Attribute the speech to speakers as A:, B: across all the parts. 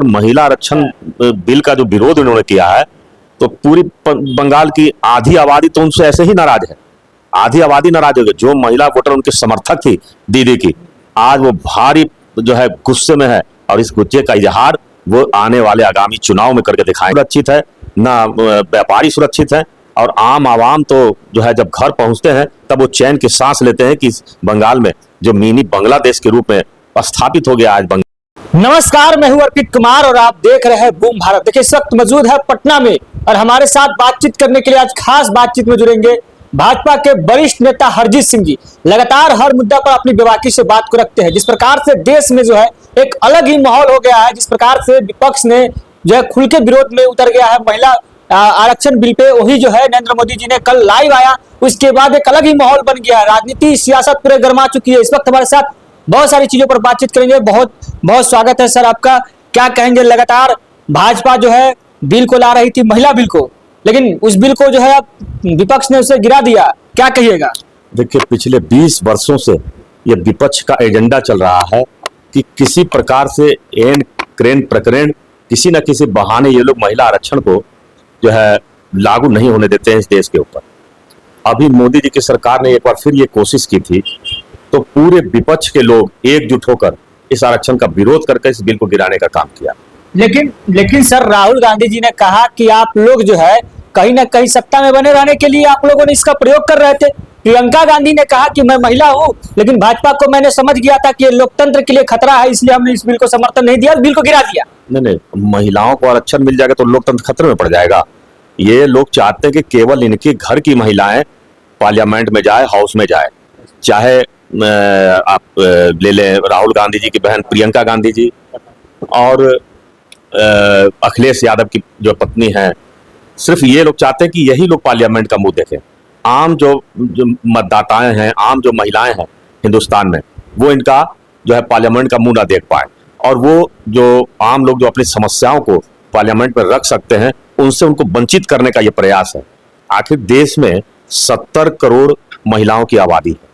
A: महिला आरक्षण बिल का जो विरोध इन्होंने किया है, तो पूरी बंगाल की आधी आबादी तो उनसे ऐसे ही नाराज है। आधी आबादी नाराज हो गई। जो महिला वोटर उनके समर्थक थी दीदी की, आज वो भारी जो है गुस्से में है, और इस गुस्से का इजहार वो आने वाले आगामी चुनाव में करके दिखाएं। सुरक्षित है ना, व्यापारी सुरक्षित है, और आम आवाम तो जो है जब घर पहुंचते हैं तब वो चैन की सांस लेते हैं कि बंगाल में जो मिनी बांग्लादेश के रूप में स्थापित हो गया आज बंगाल।
B: नमस्कार, मैं हूं अर्पित कुमार और आप देख रहे हैं बूम भारत। देखिए, इस वक्त मौजूद है पटना में, और हमारे साथ बातचीत करने के लिए आज खास बातचीत में जुड़ेंगे भाजपा के वरिष्ठ नेता हरजीत सिंह जी। लगातार हर मुद्दा पर अपनी बेबाकी से बात को रखते हैं। जिस प्रकार से देश में जो है एक अलग ही माहौल हो गया है, जिस प्रकार से विपक्ष ने जो है खुल के विरोध में उतर गया है महिला आरक्षण बिल पे, वही जो है नरेंद्र मोदी जी ने कल लाइव आया, उसके बाद एक अलग ही माहौल बन गया है। राजनीति सियासत पूरे गर्मा चुकी है। इस वक्त हमारे साथ बहुत सारी चीजों पर बातचीत करेंगे। बहुत बहुत स्वागत है सर आपका। क्या कहेंगे, लगातार भाजपा जो है बिल को ला रही थी, महिला बिल को, लेकिन उस बिल को जो है विपक्ष ने उसे गिरा दिया, क्या कहिएगा?
A: देखिए, पिछले 20 वर्षों से ये विपक्ष का एजेंडा चल रहा है कि किसी प्रकार से एन क्रेन प्रकरण, किसी न किसी बहाने ये लोग महिला आरक्षण को जो है लागू नहीं होने देते हैं इस देश के ऊपर। अभी मोदी जी की सरकार ने एक बार फिर ये कोशिश की थी, तो पूरे विपक्ष के लोग एकजुट होकर इस आरक्षण का विरोध करके इस बिल को गिराने का काम किया।
B: लेकिन सर, राहुल गांधी जी ने कहा कि आप लोग जो है कहीं ना कहीं सत्ता में बने रहने के लिए आप लोगों ने इसका प्रयोग कर रहे थे। प्रियंका गांधी ने कहा कि मैं महिला हूं, लेकिन भाजपा को मैंने समझ गया था कि ये लोकतंत्र के लिए खतरा है, इसलिए हमने इस बिल को समर्थन नहीं दिया, इस बिल को गिरा दिया।
A: नहीं, महिलाओं को आरक्षण मिल जाएगा तो लोकतंत्र खतरे में पड़ जाएगा। ये लोग चाहते हैं कि केवल इनके घर की महिलाएं पार्लियामेंट में जाए, हाउस में जाए। चाहे आप ले लें राहुल गांधी जी की बहन प्रियंका गांधी जी, और अखिलेश यादव की जो पत्नी है, सिर्फ ये लोग चाहते हैं कि यही लोग पार्लियामेंट का मुंह देखें। आम जो मतदाताएं हैं, आम जो महिलाएं हैं हिंदुस्तान में, वो इनका जो है पार्लियामेंट का मुंह ना देख पाए, और वो जो आम लोग जो अपनी समस्याओं को पार्लियामेंट में रख सकते हैं, उनसे उनको वंचित करने का ये प्रयास है। आखिर देश में 70 करोड़ महिलाओं की आबादी है,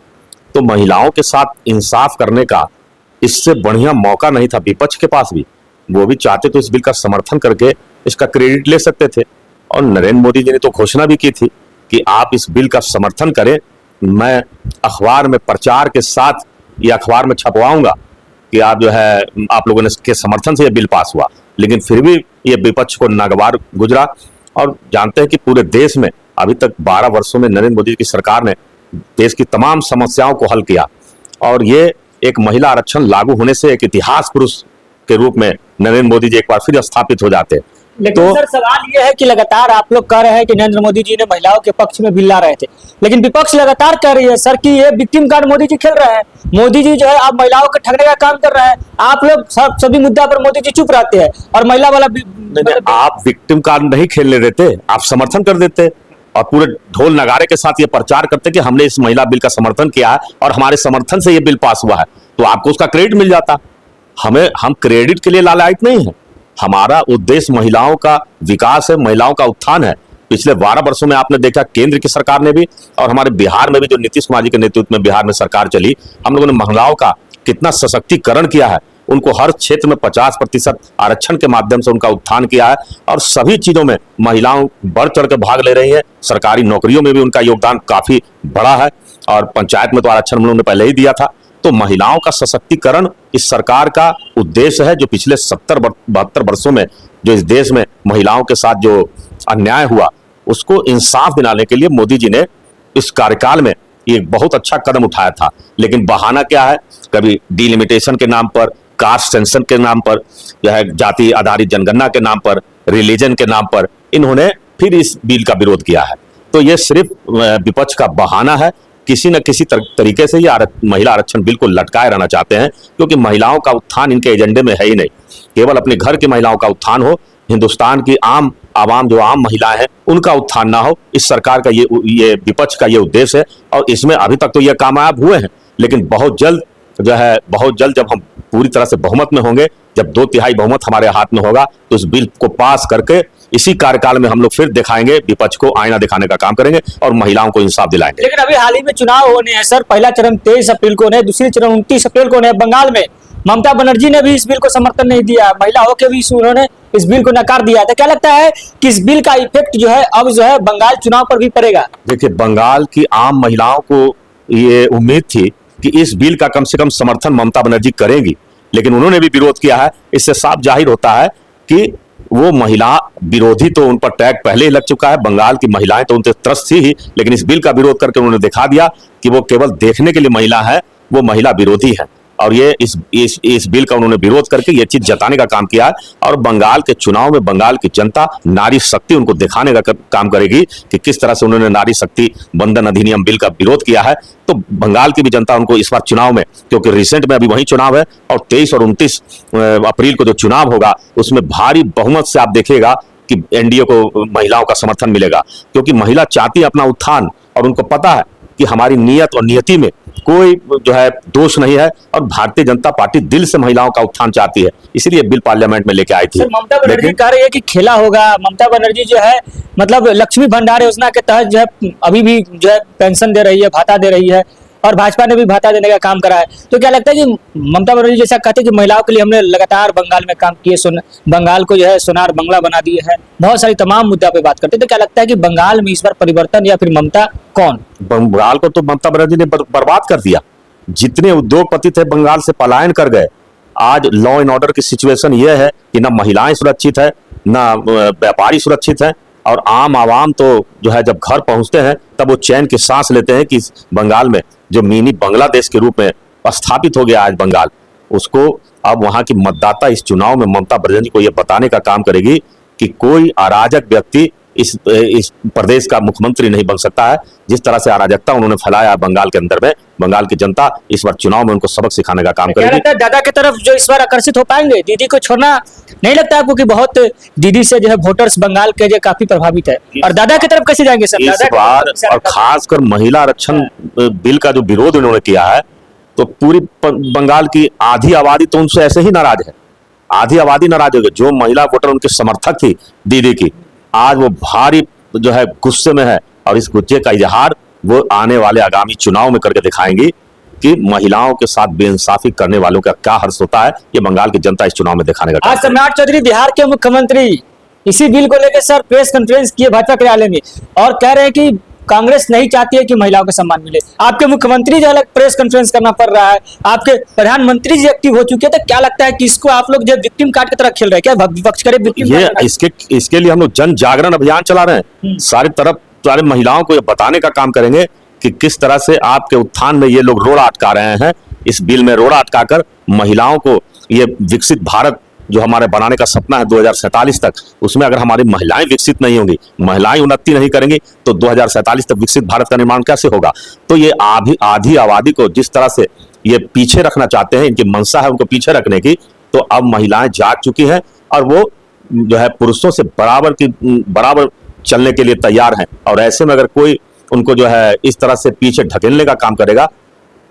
A: तो महिलाओं के साथ इंसाफ करने का इससे बढ़िया मौका नहीं था विपक्ष के पास भी। वो भी चाहते तो इस बिल का समर्थन करके इसका क्रेडिट ले सकते थे, और नरेंद्र मोदी जी ने तो घोषणा भी की थी कि आप इस बिल का समर्थन करें, मैं अखबार में प्रचार के साथ ये अखबार में छपवाऊंगा कि आप जो है आप लोगों ने के समर्थन से ये बिल पास हुआ। लेकिन फिर भी ये विपक्ष को नागवार गुजरा, और जानते हैं कि पूरे देश में अभी तक 12 वर्षों में नरेंद्र मोदी की सरकार ने देश की तमाम समस्याओं को हल किया, और ये एक महिला आरक्षण लागू होने से एक इतिहास पुरुष के रूप में नरेंद्र मोदी जी एक बार फिर स्थापित हो जाते हैं।
B: लेकिन सर, सवाल यह है कि लगातार आप लोग कह रहे हैं कि नरेंद्र मोदी जी ने महिलाओं के पक्ष में बिल ला रहे थे, लेकिन विपक्ष लगातार कह रही है सर कि ये विक्टिम कार्ड मोदी जी खेल रहे हैं। मोदी जी जो है आप महिलाओं को ठगने का काम कर रहे हैं। आप लोग सभी मुद्दा पर मोदी जी चुप रहते हैं, और महिला वाला
A: आप विक्टिम कार्ड नहीं खेलने देते, आप समर्थन कर देते, और पूरे ढोल नगारे के साथ ये प्रचार करते कि हमने इस महिला बिल का समर्थन किया है और हमारे समर्थन से ये बिल पास हुआ है, तो आपको उसका क्रेडिट मिल जाता। हम क्रेडिट के लिए लालायित नहीं है। हमारा उद्देश्य महिलाओं का विकास है, महिलाओं का उत्थान है। पिछले 12 वर्षों में आपने देखा केंद्र की सरकार ने भी, और हमारे बिहार में भी जो नीतीश कुमार जी के नेतृत्व में बिहार में सरकार चली, हम लोगों ने महिलाओं का कितना सशक्तिकरण किया है। उनको हर क्षेत्र में 50% आरक्षण के माध्यम से उनका उत्थान किया है, और सभी चीजों में महिलाओं बढ़ चढ़ के भाग ले रही है। सरकारी नौकरियों में भी उनका योगदान काफी बड़ा है, और पंचायत में तो आरक्षण हम लोगों ने पहले ही दिया था। तो महिलाओं का सशक्तिकरण इस सरकार का उद्देश्य है। जो पिछले 70-72 वर्षों में जो इस देश में महिलाओं के साथ जो अन्याय हुआ, उसको इंसाफ दिलाने के लिए मोदी जी ने इस कार्यकाल में ये बहुत अच्छा कदम उठाया था। लेकिन बहाना क्या है, कभी डिलिमिटेशन के नाम पर, कास्ट सेंसन के नाम पर, जो है जाति आधारित जनगणना के नाम पर, रिलीजन के नाम पर इन्होंने फिर इस बिल का विरोध किया है। तो ये सिर्फ विपक्ष का बहाना है। किसी न किसी तरीके से ये महिला आरक्षण बिल को लटकाए रहना चाहते हैं, क्योंकि महिलाओं का उत्थान इनके एजेंडे में है ही नहीं। केवल अपने घर की महिलाओं का उत्थान हो, हिंदुस्तान की आम आवाम जो आम महिलाएं हैं उनका उत्थान ना हो, इस सरकार का ये विपक्ष का ये उद्देश्य है। और इसमें अभी तक तो ये कामयाब हुए हैं, लेकिन बहुत जल्द जब हम पूरी तरह से बहुमत में होंगे, जब 2/3 बहुमत हमारे हाथ में होगा, तो इस बिल को पास करके इसी कार्यकाल में हम लोग फिर दिखाएंगे, विपक्ष को आईना दिखाने का काम करेंगे और महिलाओं को इंसाफ दिलाएंगे।
B: लेकिन अभी हाल ही में चुनाव होने हैं सर। पहला चरण 23 अप्रैल को होने, दूसरी चरण 29 अप्रैल को होने बंगाल में। ममता बनर्जी ने भी इस बिल को समर्थन नहीं दिया, महिलाओं के भी उन्होंने इस बिल को नकार दिया। तो क्या लगता है कि इस बिल का इफेक्ट जो है अब जो है बंगाल चुनाव पर भी पड़ेगा?
A: देखिए, बंगाल की आम महिलाओं को ये उम्मीद थी कि इस बिल का कम से कम समर्थन ममता बनर्जी करेंगी, लेकिन उन्होंने भी विरोध किया है। इससे साफ जाहिर होता है कि वो महिला विरोधी तो उन पर टैग पहले ही लग चुका है। बंगाल की महिलाएं तो उनसे त्रस्त थी ही, लेकिन इस बिल का विरोध करके उन्होंने दिखा दिया कि वो केवल देखने के लिए महिला है, वो महिला विरोधी है। और ये इस बिल का उन्होंने विरोध करके ये चीज जताने का काम किया है। और बंगाल के चुनाव में बंगाल की जनता नारी शक्ति उनको दिखाने का काम करेगी कि किस तरह से उन्होंने नारी शक्ति बंधन अधिनियम बिल का विरोध किया है। तो बंगाल की भी जनता उनको इस बार चुनाव में, क्योंकि रिसेंट में अभी वही चुनाव है और 23 और 29 अप्रैल को जो चुनाव होगा उसमें भारी बहुमत से आप देखिएगा कि एनडीए को महिलाओं का समर्थन मिलेगा, क्योंकि महिला चाहती है अपना उत्थान और उनको पता है कि हमारी नीयत और नियति में कोई जो है दोष नहीं है और भारतीय जनता पार्टी दिल से महिलाओं का उत्थान चाहती है, इसीलिए बिल पार्लियामेंट में लेके आई थी।
B: ममता बनर्जी कह रही है कि खेला होगा। ममता बनर्जी जो है मतलब लक्ष्मी भंडार योजना के तहत जो है अभी भी जो है पेंशन दे रही है, भाता दे रही है, और भाजपा ने भी भाता देने का काम करा है। तो क्या लगता है कि ममता बनर्जी जैसा कहते हैं कि महिलाओं के लिए हमने लगातार बंगाल में काम किए, बंगाल को जो है सोनार बंगला बना दिए है, बहुत सारी तमाम मुद्दा पे बात करते हैं, तो क्या लगता है कि बंगाल में इस बार परिवर्तन या फिर ममता कौन?
A: बंगाल को तो ममता बनर्जी ने बर्बाद कर दिया। जितने उद्योगपति थे बंगाल से पलायन कर गए। आज लॉ एंड ऑर्डर की सिचुएशन यह है कि ना महिलाएं सुरक्षित है, ना व्यापारी सुरक्षित है, और आम आवाम तो जो है जब घर पहुंचते हैं तब वो चैन की सांस लेते हैं कि बंगाल में जो मिनी बांग्लादेश के रूप में स्थापित हो गया आज बंगाल, उसको अब वहां की मतदाता इस चुनाव में ममता बनर्जी को यह बताने का काम करेगी कि कोई अराजक व्यक्ति इस प्रदेश का मुख्यमंत्री नहीं बन सकता है। जिस तरह से अराजकता उन्होंने फैलाया बंगाल के अंदर में, बंगाल की जनता इस बार चुनाव में उनको सबक सिखाने का काम करेगी।
B: दादा की तरफ जो इस बार आकर्षित हो पाएंगे, दीदी को छोड़ना नहीं लगता आपको कि बहुत दीदी से जो है वोटर्स बंगाल के जो काफी प्रभावित है, और दादा की तरफ कैसे जाएंगे सर?
A: इस बार और खासकर महिला आरक्षण बिल का जो विरोध उन्होंने किया है, तो पूरी बंगाल की आधी आबादी तो उनसे ऐसे ही नाराज है। आधी आबादी नाराज हो गई। जो महिला वोटर उनके समर्थक थी दीदी की, आज वो भारी जो है गुस्से में है, और इस गुस्से का इजहार वो आने वाले आगामी चुनाव में करके दिखाएंगी कि महिलाओं के साथ बेइंसाफी करने वालों का क्या हर्ष होता है। ये बंगाल की जनता इस चुनाव में दिखाने का।
B: आज सम्राट चौधरी बिहार के मुख्यमंत्री इसी बिल को लेकर सर प्रेस कॉन्फ्रेंस किए भाजपा कार्यालय में, और कह रहे हैं कि कांग्रेस नहीं चाहती है कि महिलाओं को सम्मान मिले। आपके मुख्यमंत्री जो अलग प्रेस कॉन्फ्रेंस करना पड़ रहा है, आपके प्रधानमंत्री जी एक्टिव हो चुके हैं, तो क्या लगता है कि इसको आप लोग जो विक्टिम कार्ड की तरह खेल रहे हैं? क्या विपक्ष करे विक्टिम कार्ड?
A: इसके लिए हम लोग जन जागरण अभियान चला रहे हैं। सारे महिलाओं को ये बताने का काम करेंगे कि किस तरह से आपके उत्थान में ये लोग रोड़ा अटका रहे हैं। इस बिल में रोड़ा अटकाकर महिलाओं को ये विकसित भारत जो हमारे बनाने का सपना है 2047 तक, उसमें अगर हमारी महिलाएं विकसित नहीं होंगी, महिलाएं उन्नति नहीं करेंगी, तो 2047 तक विकसित भारत का निर्माण कैसे होगा? तो ये आधी आबादी को जिस तरह से ये पीछे रखना चाहते हैं, इनकी मंशा है उनको पीछे रखने की, तो अब महिलाएं जाग चुकी हैं और वो जो है पुरुषों से बराबर चलने के लिए तैयार हैं। और ऐसे में अगर कोई उनको जो है इस तरह से पीछे ढकेलने का काम करेगा,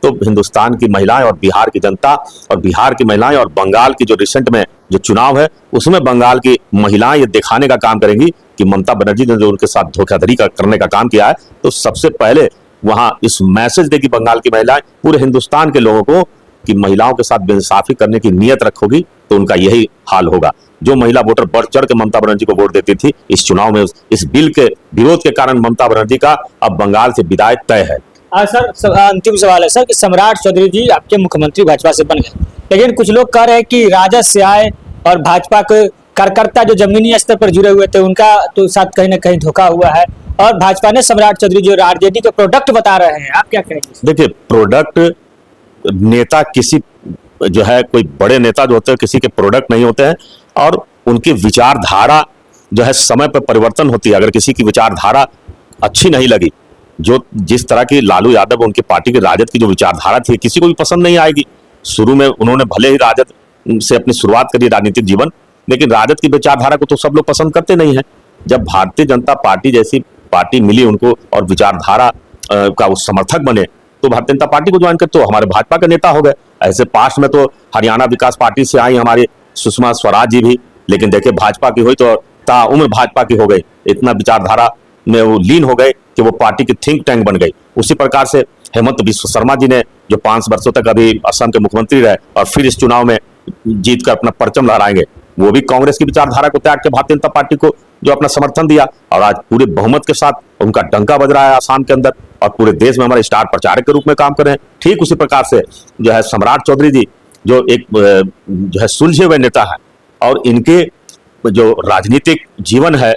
A: तो हिंदुस्तान की महिलाएं और बिहार की जनता और बिहार की महिलाएं और बंगाल की जो रिसेंट में जो चुनाव है उसमें बंगाल की महिलाएं ये दिखाने का काम करेंगी कि ममता बनर्जी ने जो उनके साथ धोखाधड़ी करने का काम किया है, तो सबसे पहले वहां इस मैसेज देगी बंगाल की महिलाएं पूरे हिंदुस्तान के लोगों को कि महिलाओं के साथ बेइंसाफी करने की नीयत रखोगी तो उनका यही हाल होगा। जो महिला वोटर बढ़ चढ़ के ममता बनर्जी को वोट देती थी, इस चुनाव में इस बिल के विरोध के कारण ममता बनर्जी का अब बंगाल से विदाई तय है।
B: सर अंतिम सवाल है सर कि सम्राट चौधरी जी आपके मुख्यमंत्री भाजपा से बन गए, लेकिन कुछ लोग कह रहे हैं कि राजद से आए और भाजपा के कार्यकर्ता जो जमीनी स्तर पर जुड़े हुए थे उनका तो साथ कहीं ना कहीं धोखा हुआ है, और भाजपा ने सम्राट चौधरी जो आरजेडी के प्रोडक्ट बता रहे हैं, आप क्या कहेंगे?
A: देखिए, प्रोडक्ट नेता किसी जो है कोई बड़े नेता जो होते हैं किसी के प्रोडक्ट नहीं होते हैं, और उनकी विचारधारा जो है समय पर परिवर्तन होती है। अगर किसी की विचारधारा अच्छी नहीं लगी, जो जिस तरह की लालू यादव उनकी पार्टी की राजद की जो विचारधारा थी किसी को भी पसंद नहीं आएगी। शुरू में उन्होंने भले ही राजद से अपनी शुरुआत करी राजनीतिक जीवन, लेकिन राजद की विचारधारा को तो सब लोग पसंद करते नहीं है। जब भारतीय जनता पार्टी जैसी पार्टी मिली उनको और विचारधारा का वो समर्थक बने, तो भारतीय जनता पार्टी को ज्वाइन कर तो हमारे भाजपा के नेता हो गए। ऐसे पास्ट में तो हरियाणा विकास पार्टी से आई हमारी सुषमा स्वराज जी भी, लेकिन देखिए भाजपा की हुई तो ताउम्र भाजपा की हो गई, इतना विचारधारा में वो लीन हो गए कि वो पार्टी की थिंक टैंक बन गई। उसी प्रकार से हेमंत बिस्व शर्मा जी ने जो 5 वर्षों तक अभी असम के मुख्यमंत्री रहे और फिर इस चुनाव में जीत कर अपना परचम लहराएंगे, वो भी कांग्रेस की विचारधारा को त्याग के भारतीय जनता पार्टी को जो अपना समर्थन दिया, और आज पूरे बहुमत के साथ उनका डंका बज रहा है आसाम के अंदर और पूरे देश में हमारे स्टार प्रचारक के रूप में काम कर रहे हैं। ठीक उसी प्रकार से जो है सम्राट चौधरी जी जो एक जो है सुलझे हुए नेता है और इनके जो राजनीतिक जीवन है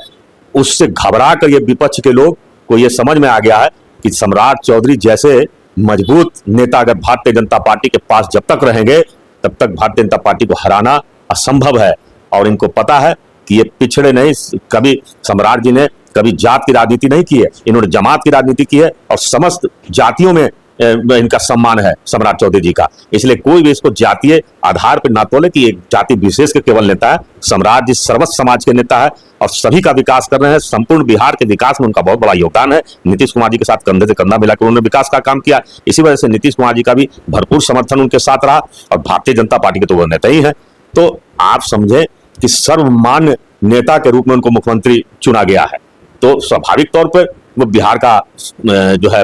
A: उससे घबरा कर ये विपक्ष के लोग को ये समझ में आ गया है कि सम्राट चौधरी जैसे मजबूत नेता अगर भारतीय जनता पार्टी के पास जब तक रहेंगे तब तक भारतीय जनता पार्टी को हराना असंभव है। और इनको पता है कि ये पिछड़े नहीं, कभी सम्राट जी ने कभी जात की राजनीति नहीं की है, इन्होंने जमात की राजनीति की है और समस्त जातियों में इनका सम्मान है सम्राट चौधरी जी का। इसलिए कोई भी इसको जातीय आधार पर ना तोले कि एक जाति विशेष के केवल नेता है। सम्राट जी सर्वस्व समाज के नेता है और सभी का विकास कर रहे हैं। संपूर्ण बिहार के विकास में उनका बहुत बड़ा योगदान है। नीतीश कुमार जी के साथ कंधे से कंधा मिलाकर उन्होंने विकास का काम किया। इसी वजह से नीतीश कुमार जी का भी भरपूर समर्थन उनके साथ रहा और भारतीय जनता पार्टी के तो वो नेता ही है। तो आप समझे कि सर्वमान्य नेता के रूप में उनको मुख्यमंत्री चुना गया है, तो स्वाभाविक तौर पर वो बिहार का जो है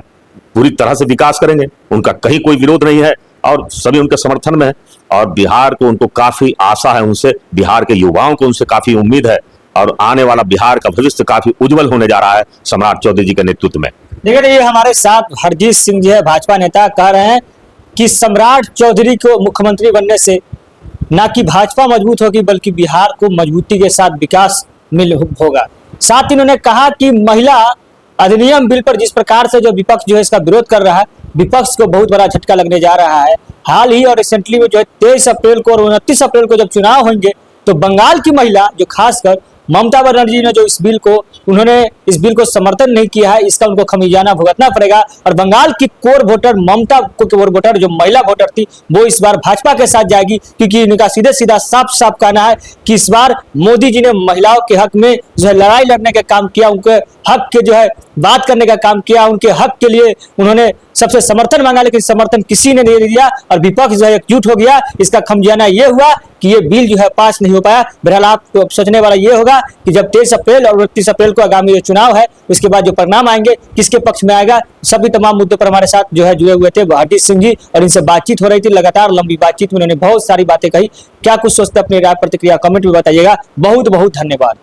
A: पूरी तरह से विकास करेंगे। उनका कहीं कोई विरोध नहीं है और सभी उनके समर्थन में है और बिहार को उनको काफी आशा है उनसे, बिहार के युवाओं को उनसे काफी उम्मीद है और आने वाला बिहार का भविष्य काफी उज्जवल होने जा रहा है सम्राट चौधरी जी के नेतृत्व में।
B: देखिए ये हमारे साथ हरजीत सिंह जी है, भाजपा नेता, कह रहे हैं कि सम्राट चौधरी को मुख्यमंत्री बनने से ना कि भाजपा मजबूत होगी बल्कि बिहार को मजबूती के साथ विकास मिल होगा। साथ ही उन्होंने कहा कि महिला अधिनियम बिल पर जिस प्रकार से जो विपक्ष जो है इसका विरोध कर रहा है, विपक्ष को बहुत बड़ा झटका लगने जा रहा है। हाल ही और रिसेंटली में जो है 23 अप्रैल को और 29 अप्रैल को जब चुनाव होंगे तो बंगाल की महिला जो खासकर ममता बनर्जी ने जो इस बिल को समर्थन नहीं किया है, इसका उनको खमियाजा भुगतना पड़ेगा। और बंगाल की कोर वोटर ममता कोर वोटर जो महिला वोटर थी वो इस बार भाजपा के साथ जाएगी, क्योंकि इनका सीधे सीधा साफ साफ कहना है कि इस बार मोदी जी ने महिलाओं के हक में जो है लड़ाई लड़ने का काम किया, उनके हक के जो है बात करने का काम किया, उनके हक के लिए उन्होंने सबसे समर्थन मांगा, लेकिन समर्थन किसी ने नहीं दिया और विपक्ष जो है एकजुट हो गया। इसका खमियाजा ये हुआ कि ये बिल जो है पास नहीं हो पाया। बहरहाल आप सोचने वाला ये होगा कि जब 23 अप्रैल और 29 अप्रैल को आगामी जो चुनाव है उसके बाद जो परिणाम आएंगे किसके पक्ष में आएगा। सभी तमाम मुद्दों पर हमारे साथ जो है जुड़े हुए थे हरजीत सिंह जी और इनसे बातचीत हो रही थी। लगातार लंबी बातचीत में उन्होंने बहुत सारी बातें कही। क्या कुछ सोचते अपनी राय प्रतिक्रिया कमेंट में बताइएगा। बहुत बहुत धन्यवाद।